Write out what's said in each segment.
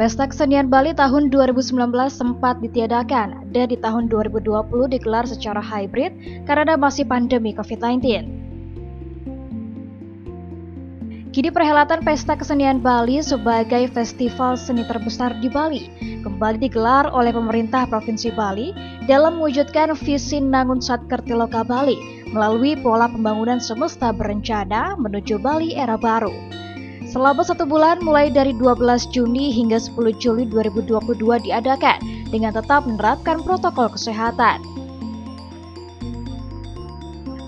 Pesta Kesenian Bali tahun 2019 sempat ditiadakan dan di tahun 2020 digelar secara hybrid karena masih pandemi COVID-19. Kini perhelatan Pesta Kesenian Bali sebagai festival seni terbesar di Bali kembali digelar oleh pemerintah Provinsi Bali dalam mewujudkan visi Nangun Satkertiloka Bali melalui pola pembangunan semesta berencana menuju Bali era baru. Selama 1 bulan mulai dari 12 Juni hingga 10 Juli 2022 diadakan dengan tetap menerapkan protokol kesehatan.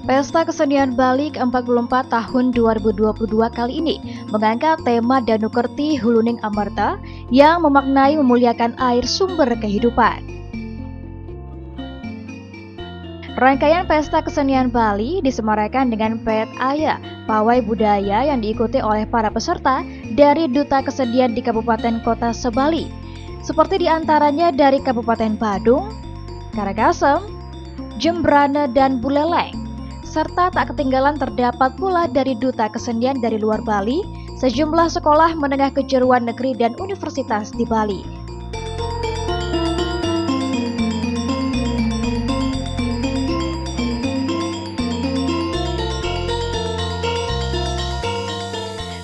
Pesta Kesenian Bali ke-44 tahun 2022 kali ini mengangkat tema Danukerti Huluning Amarta yang memaknai memuliakan air sumber kehidupan. Rangkaian Pesta Kesenian Bali disemarakan dengan Pet Aya, pawai budaya yang diikuti oleh para peserta dari Duta Kesenian di Kabupaten Kota Sebali, seperti diantaranya dari Kabupaten Badung, Karangasem, Jembrana, dan Buleleng. Serta tak ketinggalan terdapat pula dari Duta Kesenian dari luar Bali, sejumlah sekolah menengah kejuruan negeri dan universitas di Bali.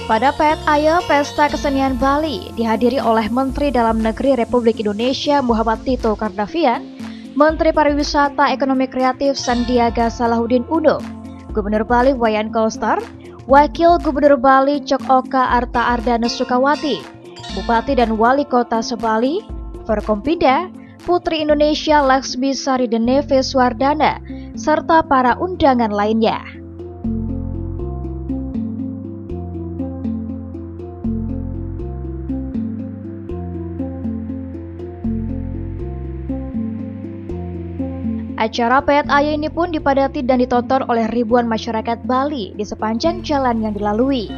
Pada Pet Aya Pesta Kesenian Bali dihadiri oleh Menteri Dalam Negeri Republik Indonesia Muhammad Tito Karnavian, Menteri Pariwisata Ekonomi Kreatif Sandiaga Salahuddin Uno, Gubernur Bali Wayan Koster, Wakil Gubernur Bali Cok Oka Arta Ardana Sukawati, Bupati dan Wali Kota Sebali, Forkompinda, Putri Indonesia Laksmi Sari Deneve Swardana, serta para undangan lainnya. Acara Pet Aya ini pun dipadati dan ditonton oleh ribuan masyarakat Bali di sepanjang jalan yang dilalui.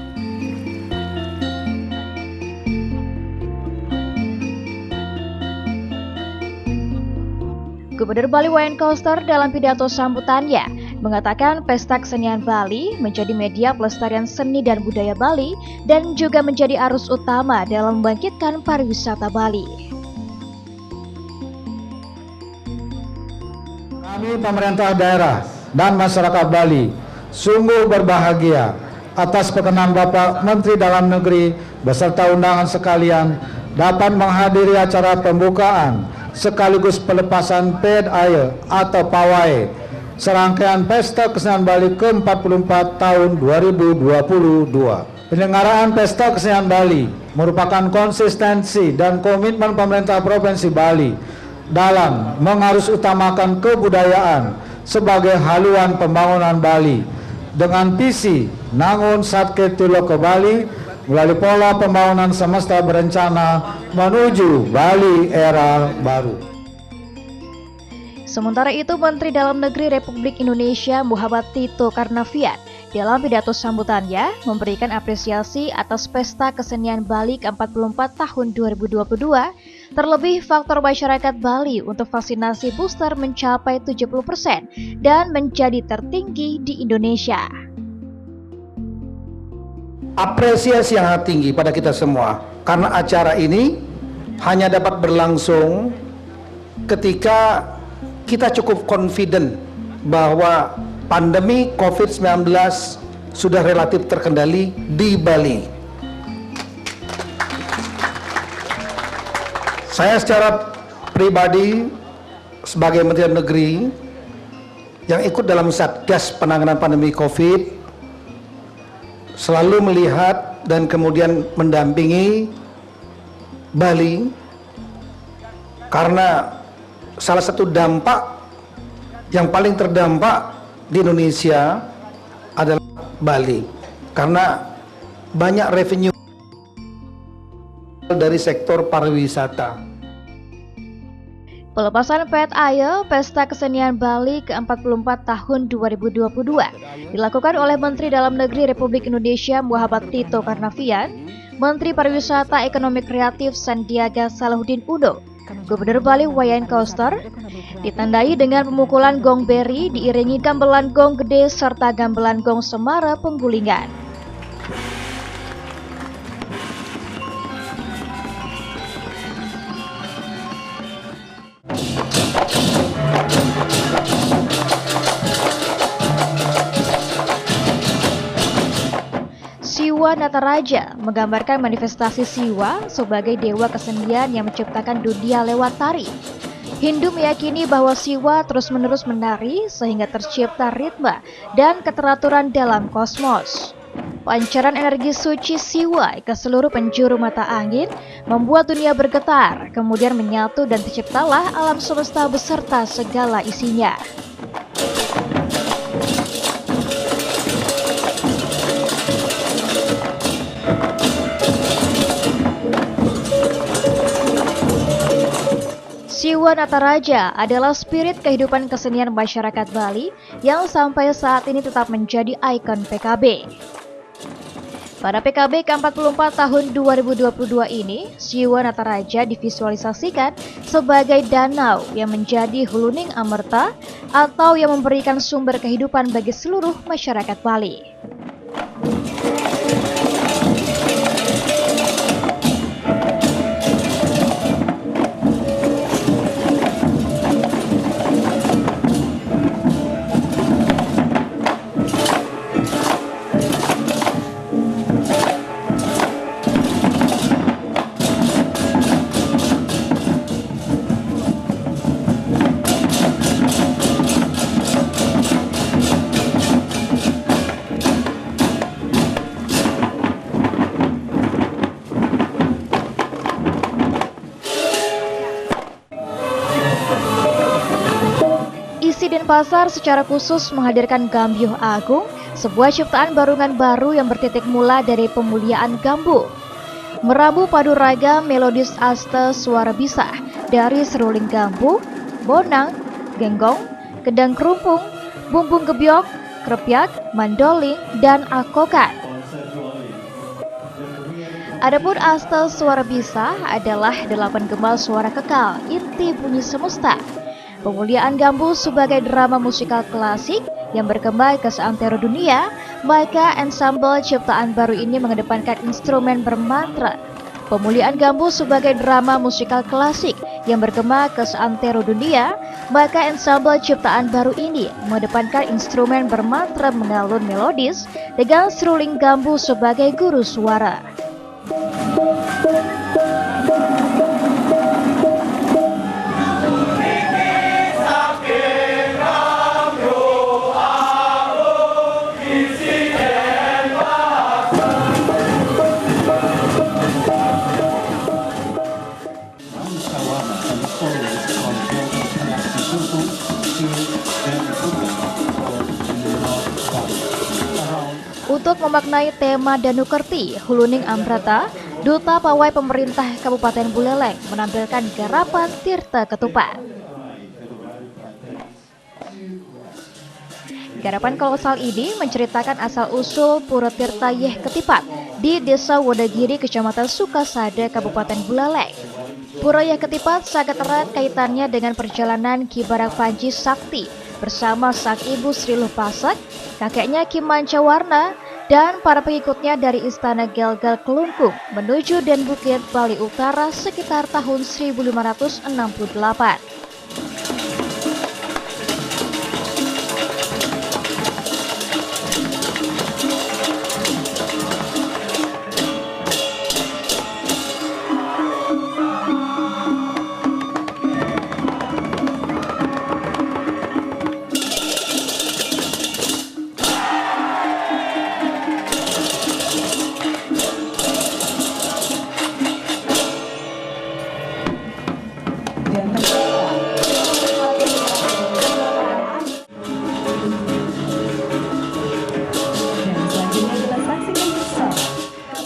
Gubernur Bali Wayan Koster dalam pidato sambutannya mengatakan Pesta Kesenian Bali menjadi media pelestarian seni dan budaya Bali dan juga menjadi arus utama dalam membangkitkan pariwisata Bali. Kami pemerintah daerah dan masyarakat Bali sungguh berbahagia atas perkenan Bapak Menteri Dalam Negeri beserta undangan sekalian dapat menghadiri acara pembukaan sekaligus pelepasan Pet Aya atau pawai serangkaian Pesta Kesenian Bali ke-44 tahun 2022. Penyelenggaraan Pesta Kesenian Bali merupakan konsistensi dan komitmen pemerintah Provinsi Bali dalam mengarus utamakan kebudayaan sebagai haluan pembangunan Bali dengan visi Nangun Satkertiloka Bali melalui pola pembangunan semesta berencana menuju Bali era baru. Sementara itu, Menteri Dalam Negeri Republik Indonesia Muhammad Tito Karnavian dalam pidato sambutannya memberikan apresiasi atas Pesta Kesenian Bali ke-44 tahun 2022, terlebih faktor masyarakat Bali untuk vaksinasi booster mencapai 70% dan menjadi tertinggi di Indonesia. Apresiasi yang sangat tinggi pada kita semua, karena acara ini hanya dapat berlangsung ketika kita cukup confident bahwa pandemi COVID-19 sudah relatif terkendali di Bali. Saya secara pribadi sebagai Menteri Dalam Negeri yang ikut dalam Satgas penanganan pandemi COVID selalu melihat dan kemudian mendampingi Bali karena salah satu dampak yang paling terdampak di Indonesia adalah Bali karena banyak revenue dari sektor pariwisata. Pelepasan Pet Aya Pesta Kesenian Bali ke-44 tahun 2022 dilakukan oleh Menteri Dalam Negeri Republik Indonesia Muhammad Tito Karnavian, Menteri Pariwisata Ekonomi Kreatif Sandiaga Salahuddin Uno, Gubernur Bali Wayan Koster, ditandai dengan pemukulan gong beri diiringi gamelan gong gede serta gamelan gong semara penggulingan. Nataraja menggambarkan manifestasi Siwa sebagai dewa kesenian yang menciptakan dunia lewat tari. Hindu meyakini bahwa Siwa terus-menerus menari sehingga tercipta ritme dan keteraturan dalam kosmos. Pancaran energi suci Siwa ke seluruh penjuru mata angin membuat dunia bergetar, kemudian menyatu dan terciptalah alam semesta beserta segala isinya. Siwa Nataraja adalah spirit kehidupan kesenian masyarakat Bali yang sampai saat ini tetap menjadi ikon PKB. Pada PKB ke-44 tahun 2022 ini, Siwa Nataraja divisualisasikan sebagai danau yang menjadi huluning amerta atau yang memberikan sumber kehidupan bagi seluruh masyarakat Bali. Isi Denpasar secara khusus menghadirkan Gambyuh Agung, sebuah ciptaan barungan baru yang bertitik mula dari pemuliaan Gambu. Merabu padu raga melodis aste suara bisa dari seruling Gambu, bonang, genggong, kendang kerumpung, bumbung gebyok, krepyak, mandoling, dan akokan. Adapun aste suara bisa adalah 8 gembal suara kekal, inti bunyi semesta. Pemuliaan Gambu sebagai drama musikal klasik yang berkembang ke seantero dunia, maka ensemble ciptaan baru ini mengedepankan instrumen bermantra. Pemuliaan Gambu sebagai drama musikal klasik yang berkembang ke seantero dunia, maka ensemble ciptaan baru ini mengedepankan instrumen bermantra mengalun melodis dengan seruling Gambu sebagai guru suara. Untuk memaknai tema Danukerti Huluning Amrata, Duta Pawai Pemerintah Kabupaten Buleleng menampilkan garapan Tirta Ketupat. Garapan kolosal ini menceritakan asal-usul Pura Tirta Yeh Ketipat di Desa Wodagiri, Kecamatan Sukasada, Kabupaten Buleleng. Pura Yeh Ketipat sangat erat kaitannya dengan perjalanan Ki Barak Panji Sakti bersama sang ibu Sri Luh Pasak, kakeknya Ki Mancawarna, dan para pengikutnya dari Istana Gelgel Kelungkung menuju Den Bukit, Bali Utara sekitar tahun 1568.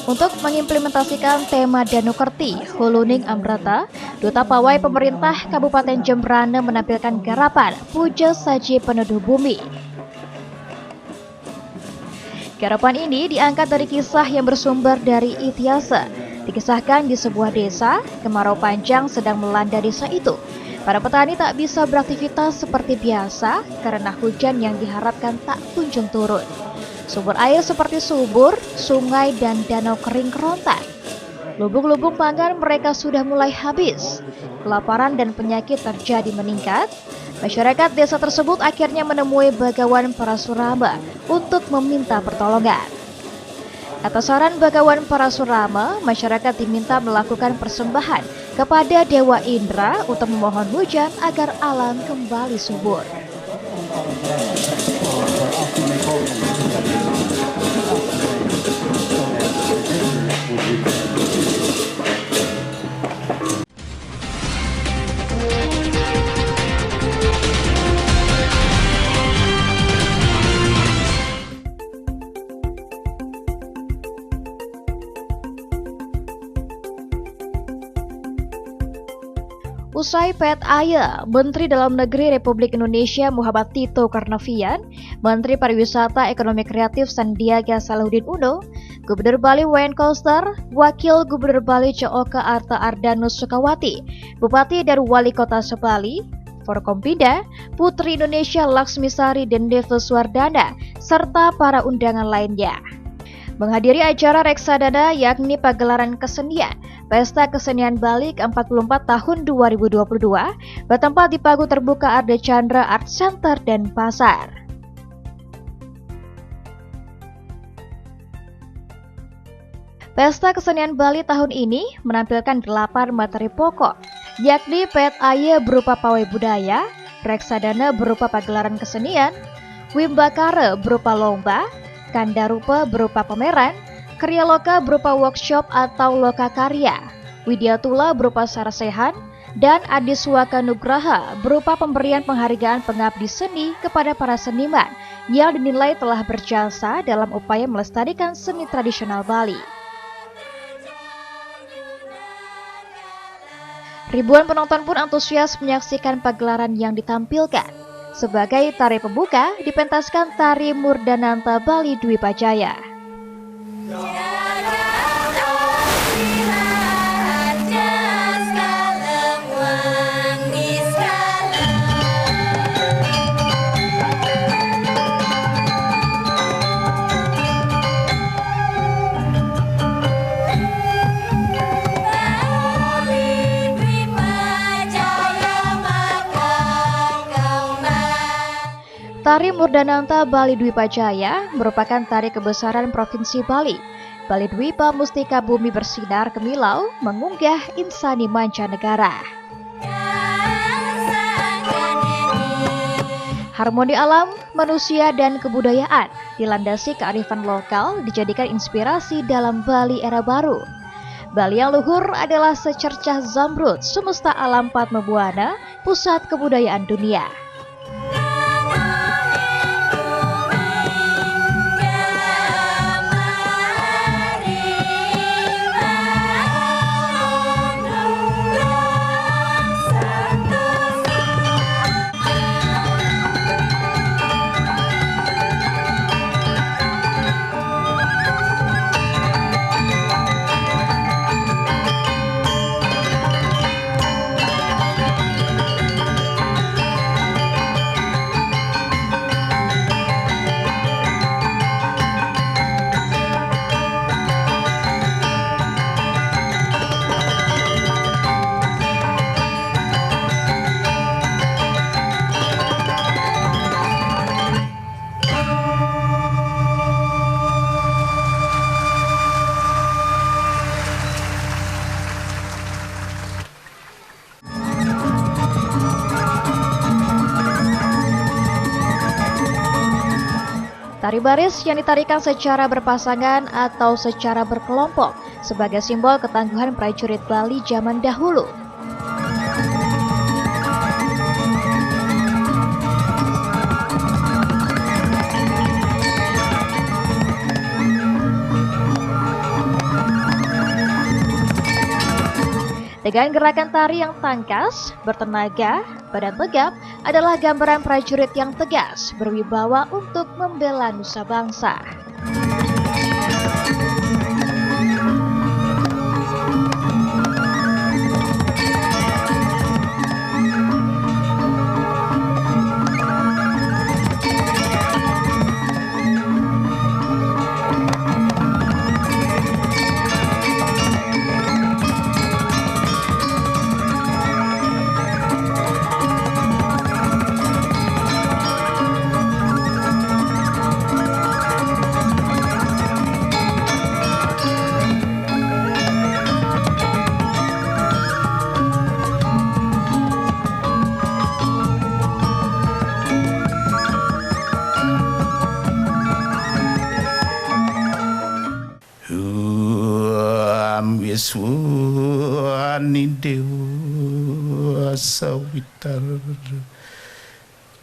Untuk mengimplementasikan tema Danukerti Huluning Amrata, Duta Pawai Pemerintah Kabupaten Jembrana menampilkan garapan Puja Saji Peneduh Bumi. Garapan ini diangkat dari kisah yang bersumber dari Ityasa. Dikisahkan di sebuah desa, kemarau panjang sedang melanda desa itu. Para petani tak bisa beraktivitas seperti biasa karena hujan yang diharapkan tak kunjung turun. Sumber air seperti subur, sungai, dan danau kering kerontang. Lubung-lubung pangan mereka sudah mulai habis. Kelaparan dan penyakit terjadi meningkat. Masyarakat desa tersebut akhirnya menemui Bagawan Parasurama untuk meminta pertolongan. Atas saran Bagawan Parasurama, masyarakat diminta melakukan persembahan kepada Dewa Indra untuk memohon hujan agar alam kembali subur. Usai Pet Aya, Menteri Dalam Negeri Republik Indonesia Muhammad Tito Karnavian, Menteri Pariwisata Ekonomi Kreatif Sandiaga Salahuddin Uno, Gubernur Bali Wayne Koster, Wakil Gubernur Bali Cooke Arta Ardanus Sukawati, Bupati dan Wali Kota Sebali, Forkompinda, Putri Indonesia Laksmisari dan Deves Wardana, serta para undangan lainnya. Menghadiri acara reksadana yakni pagelaran kesenian Pesta Kesenian Bali ke-44 tahun 2022 bertempat di Pagu Terbuka Arda Chandra Art Center dan Pasar. Pesta Kesenian Bali tahun ini menampilkan 8 materi pokok, yakni Pet Aya berupa pawai budaya, reksadana berupa pagelaran kesenian, Wimbakara berupa lomba, Kandarupa berupa pameran, Kriya Loka berupa workshop atau loka karya, Widyatula berupa sarasehan, dan Adiswaka Nugraha berupa pemberian penghargaan pengabdi seni kepada para seniman yang dinilai telah berjasa dalam upaya melestarikan seni tradisional Bali. Ribuan penonton pun antusias menyaksikan pagelaran yang ditampilkan. Sebagai tari pembuka, dipentaskan tari Murdananta Bali Dwi Pajaya. Tari Murdananta Bali Dwi Pajaya merupakan tari kebesaran Provinsi Bali. Bali Dwipa Mustika Bumi Bersinar Kemilau mengunggah insani mancanegara. Harmoni alam, manusia, dan kebudayaan dilandasi kearifan lokal dijadikan inspirasi dalam Bali era baru. Bali yang luhur adalah secercah zamrud semesta alam Padmabuana, pusat kebudayaan dunia. Tari baris yang ditarikan secara berpasangan atau secara berkelompok sebagai simbol ketangguhan prajurit Bali zaman dahulu. Dengan gerakan tari yang tangkas, bertenaga, badan tegap adalah gambaran prajurit yang tegas, berwibawa untuk membela nusa bangsa. Yeswani Dewa Sawitar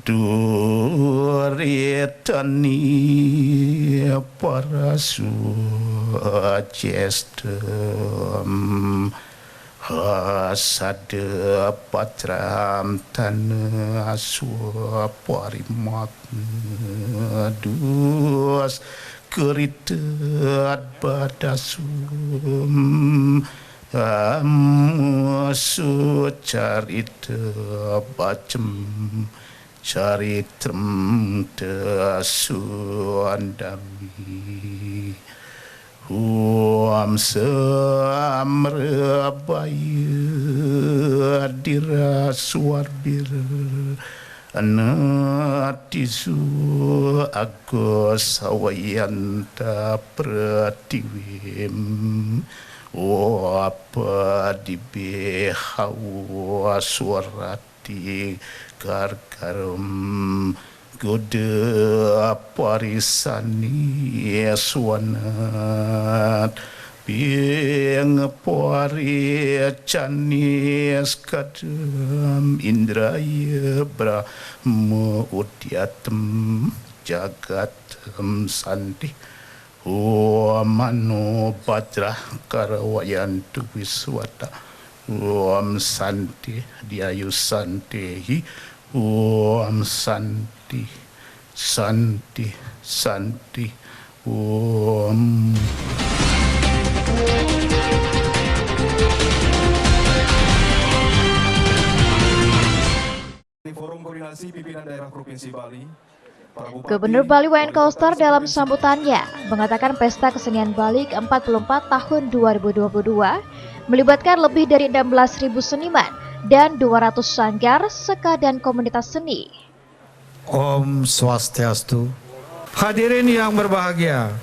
Duretani para sujestem Hasada patram tanah parimat dus keritat badasum amusu carita bacem caritrem dasu andami Huam samrabaya diraswarbir anatisu agos sawayanta pratiwim apa dibehawa suarati karkarum Goda parisani eswanat Piang pari canis kadam Indraya brahma udyatam Jagatam santi Mano bajrah karawayantu wiswata Om santi diayu santehi Om santi santi santi Om Forum Koordinasi Pimpinan Daerah Provinsi Bali. Gubernur Bali Wayan Koster dalam sambutannya mengatakan Pesta Kesenian Bali ke-44 tahun 2022 melibatkan lebih dari 16.000 seniman dan 200 sanggar, seka dan komunitas seni. Om Swastiastu. Hadirin yang berbahagia,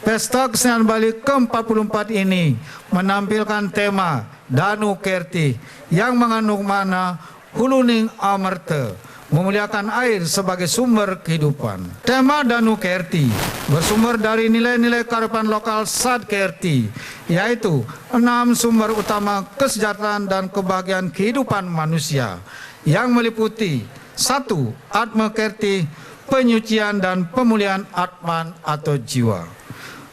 Pesta Kesenian Bali ke-44 ini menampilkan tema Danu Kerti yang mengandung makna Huluning Amarta, memuliakan air sebagai sumber kehidupan. Tema Danu Kerti bersumber dari nilai-nilai kearifan lokal Sad Kerti, yaitu 6 sumber utama kesejahteraan dan kebahagiaan kehidupan manusia yang meliputi 1. Atma Kerti, penyucian dan pemulihan atman atau jiwa.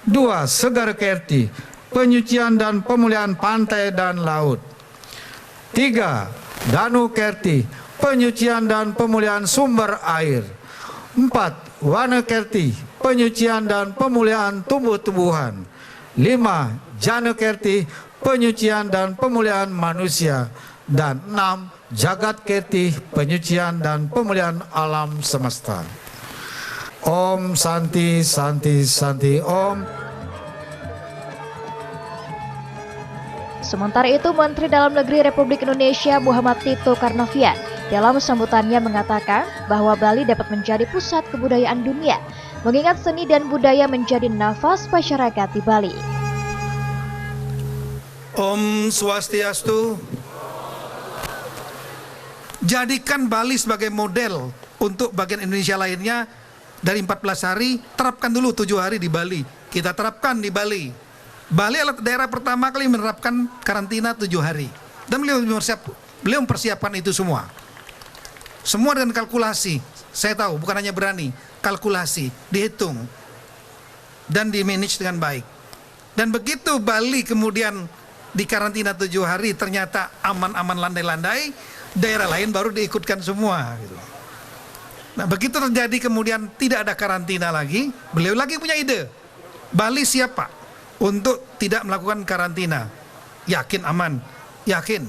2. Segar Kerti, penyucian dan pemulihan pantai dan laut. 3. Danu Kerti, penyucian dan pemulihan sumber air. 4. Wana Kerti, penyucian dan pemulihan tumbuh-tumbuhan. 5. Jana Kerti, penyucian dan pemulihan manusia. Dan 6. Jagat Kerti, penyucian dan pemulihan alam semesta. Om Santi Santi Santi Om. Sementara itu, Menteri Dalam Negeri Republik Indonesia Muhammad Tito Karnavian dalam sambutannya mengatakan bahwa Bali dapat menjadi pusat kebudayaan dunia, mengingat seni dan budaya menjadi nafas masyarakat di Bali. Om Swastiastu. Jadikan Bali sebagai model untuk bagian Indonesia lainnya. Dari 14 hari, terapkan dulu 7 hari di Bali. Kita terapkan di Bali. Bali adalah daerah pertama kali menerapkan karantina 7 hari. Dan beliau mempersiapkan itu semua. Semua dengan kalkulasi. Saya tahu, bukan hanya berani. Kalkulasi, dihitung. Dan di-manage dengan baik. Dan begitu Bali kemudian di karantina 7 hari, ternyata aman-aman landai-landai, daerah lain baru diikutkan semua. Gitu. Nah, begitu terjadi kemudian tidak ada karantina lagi, beliau lagi punya ide. Bali siapa untuk tidak melakukan karantina? Yakin aman? Yakin.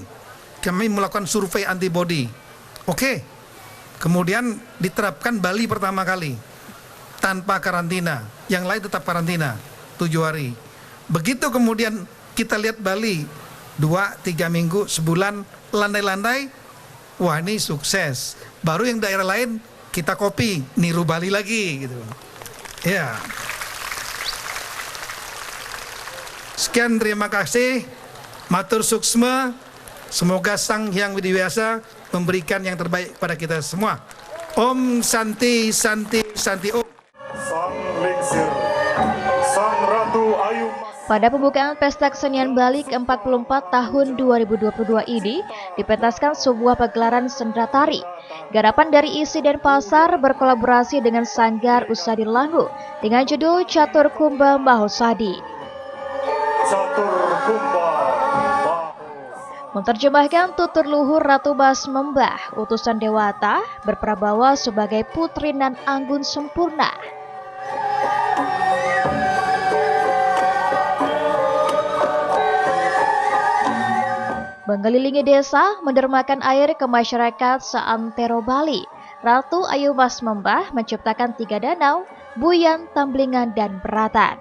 Kami melakukan survei antibody. Oke. Kemudian diterapkan Bali pertama kali tanpa karantina. Yang lain tetap karantina 7 hari. Begitu kemudian kita lihat Bali 2-3 minggu, sebulan landai-landai, wah ini sukses. Baru yang daerah lain kita copy, niru Bali lagi gitu. Ya. Sekian, terima kasih. Matur suksma. Semoga Sang Hyang Widiwasa memberikan yang terbaik pada kita semua. Om Santi Santi Santi Om. Sang Lingsir, Sang Ratu Ayu Mas. Pada pembukaan Pesta Kesenian Bali ke-44 tahun 2022 ini, dipentaskan sebuah pagelaran sendera tari. Garapan dari Isi dan Pasar berkolaborasi dengan Sanggar Usadi Langu dengan judul Catur Kumba Mahosadi. Menerjemahkan tutur luhur Ratu Bas Membah, utusan Dewata, berprabawa sebagai putri nan anggun sempurna. Mengelilingi desa, mendermakan air ke masyarakat seantero Bali, Ratu Ayu Mas Membah menciptakan 3 danau, Buyan, Tamblingan, dan Beratan.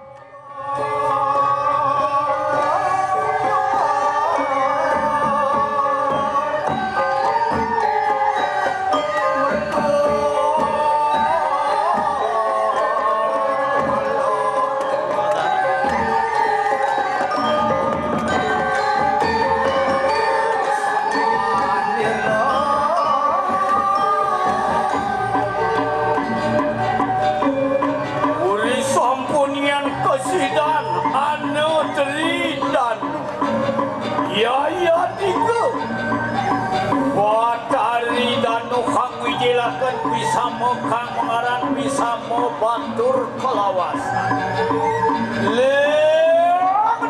Kesidan anu teridan Yaya tiga Watari danu kang wijilakan bisa kang mengaran bisa batur kelawasan Leang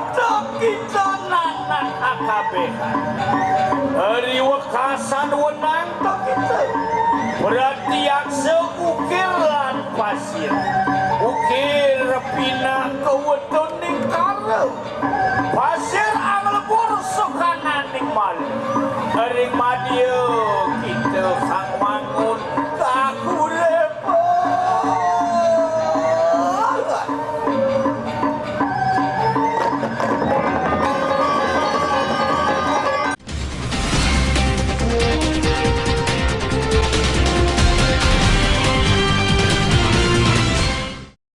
kita nanan akabehan Hari wekasan wenang tak kita Berarti yang seukiran pasir Ukir pina kewedon ning karo pasir ang lebur sokanan ning mal ring madya